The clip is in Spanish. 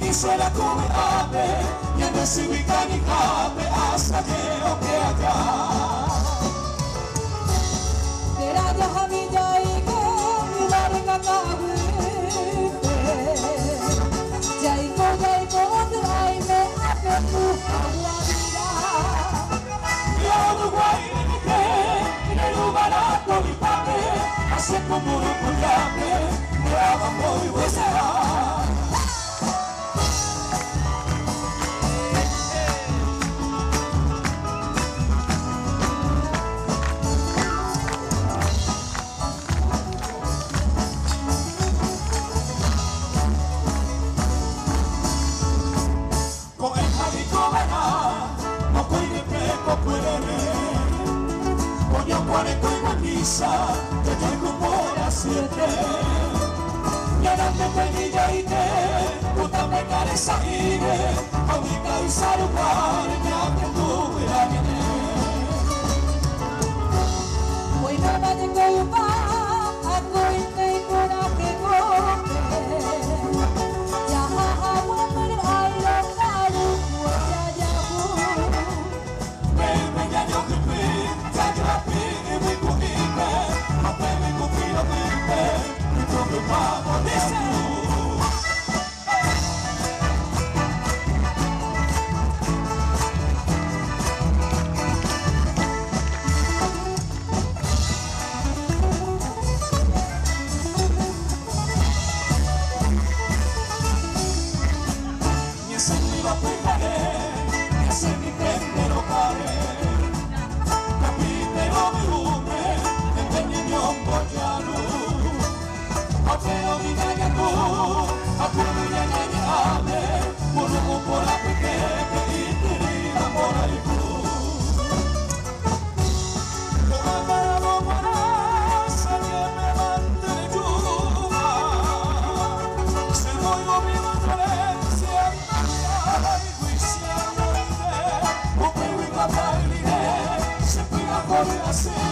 Quisiera comer ave y en recibir canicame hasta que oque allá. Tera jami jai ke milar kakawe, jai ko ai me ape tu aguadira. Yo Uruguay que en el barato mi pape hace como un collame me haga muy buena. Te tengo por las 7 y ahora me tenía y te puta me careza y ahorita y saludar ya que tuve la viene hoy no me tengo un pan algo y te coraje ya agua pero hay lo caro ya me ya yo que ya yo la pide muy vamos dice ni ese ni lo pegaré ni ese ni prende lo caré capitero mi lume empeñe mi ombollano pero mi gaga tú, a tu niña que hable, por por la pequeña y te diga por ahí tú. Como amado moras, alguien me mande lluvia, se voy a mi Florencia, y juiciando el un perro y papá y se pega por la sed.